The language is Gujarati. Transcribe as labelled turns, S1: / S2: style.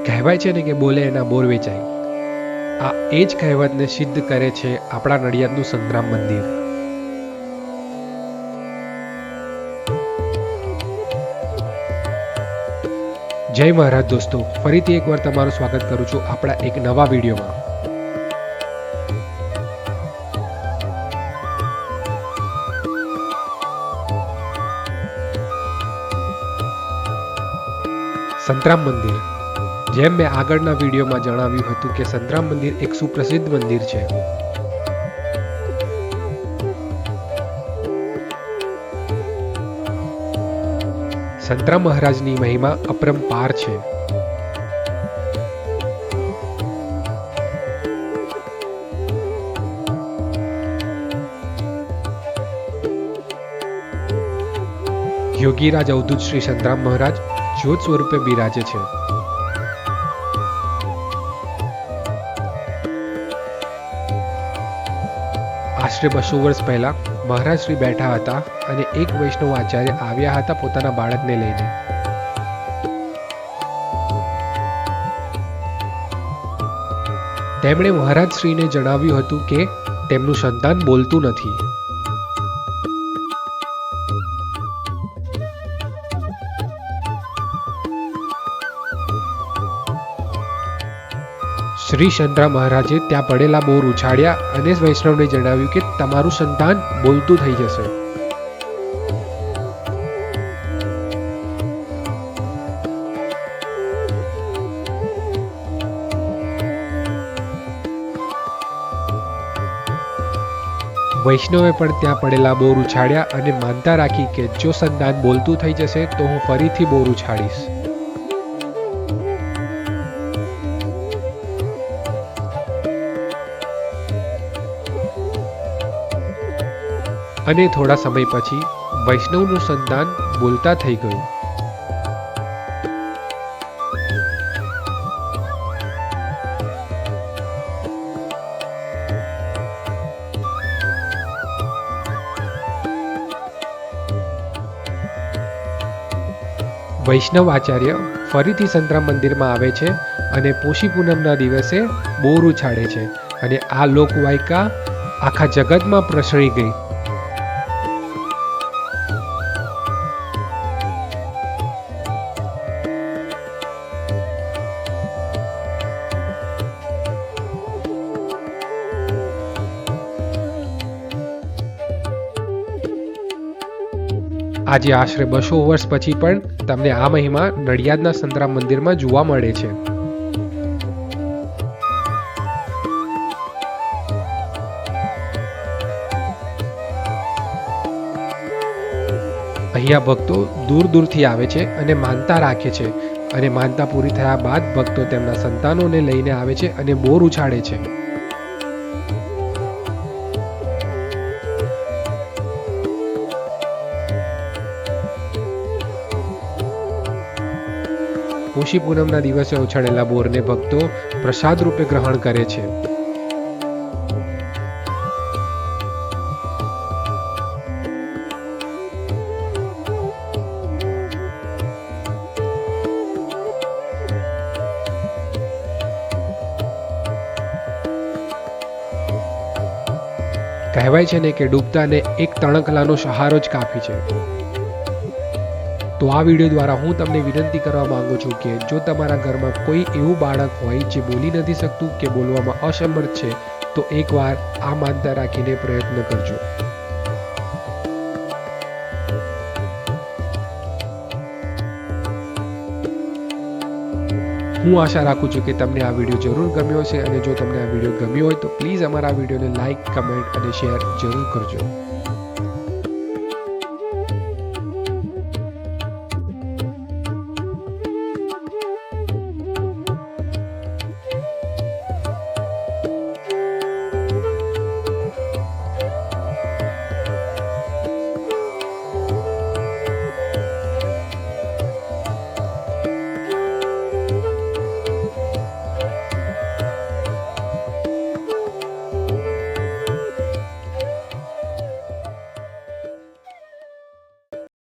S1: કહેવાય છે ને કે બોલે એના બોર વેચાય. આ એ જ કહેવતને સિદ્ધ કરે છે આપણા નડિયાદનું સંતરામ મંદિર. જય મહારાજ દોસ્તો, ફરીથી એકવાર તમારું સ્વાગત કરું છું આપણા એક નવા વિડીયોમાં. સંતરામ મંદિર. જેમ મેં આગળના વિડીયોમાં જણાવ્યું હતું કે સંતરામ મંદિર એક સુપ્રસિદ્ધ મંદિર છે. સંતરામ મહારાજની મહિમા અપરંપાર છે. યોગીરાજ અવધૂત શ્રી સંતરામ મહારાજ જ્યોત સ્વરૂપે બિરાજે છે. આશરે 200 વર્ષ પહેલા મહારાજ શ્રી બેઠા હતા અને એક વૈષ્ણવ આચાર્ય આવ્યા હતા પોતાના બાળકને લઈને. તેમણે મહારાજ શ્રીને જણાવ્યું હતું કે તેમનું સંતાન બોલતું નથી. શ્રી સંતરામ મહારાજે ત્યાં પડેલા બોર ઉછાળ્યા અને વૈષ્ણવને જણાવ્યું કે તમારું સંતાન બોલતું થઈ જશે. વૈષ્ણવે પણ ત્યાં પડેલા બોર ઉછાળ્યા અને માનતા રાખી કે જો સંતાન બોલતું થઈ જશે તો હું ફરીથી બોર ઉછાળીશ. અને થોડા સમય પછી વૈષ્ણવનું સંતાન બોલતા થઈ ગયું. વૈષ્ણવ આચાર્ય ફરીથી સંતરામ મંદિરમાં આવે છે અને પોષી પૂનમના દિવસે બોર ઉછાળે છે અને આ લોકવાયકા આખા જગતમાં પ્રસરી ગઈ. આજે આશરે 200 વર્ષ પછી પણ તમને આ મહિમા નડિયાદના સંતરામ મંદિરમાં જોવા મળે છે. અહીંયા ભક્તો દૂર દૂરથી આવે છે અને માનતા રાખે છે અને માનતા પૂરી થયા બાદ ભક્તો તેમના સંતાનોને લઈને આવે છે અને બોર ઉછાળે છે. પોષી પૂનમના દિવસે ઉછાળેલા બોરને ભક્તો પ્રસાદ રૂપે ગ્રહણ કરે છે. કહેવાય છે ને કે ડૂબતાને એક તણખલાનો સહારો જ કાફી છે. તો આ વિડીયો દ્વારા હું તમને વિનંતી કરવા માંગુ છું કે જો તમારા ઘરમાં કોઈ એવું બાળક હોય જે બોલી નથી શકતું કે બોલવામાં અસમર્થ છે તો એકવાર આ માનતા રાખીને પ્રયત્ન કરજો. હું આશા રાખું છું કે તમને આ વિડીયો જરૂર ગમ્યો હશે અને જો તમને આ વિડીયો ગમ્યો હોય તો પ્લીઝ અમારા વિડીયોને લાઈક, કમેન્ટ અને શેર જરૂર કરજો.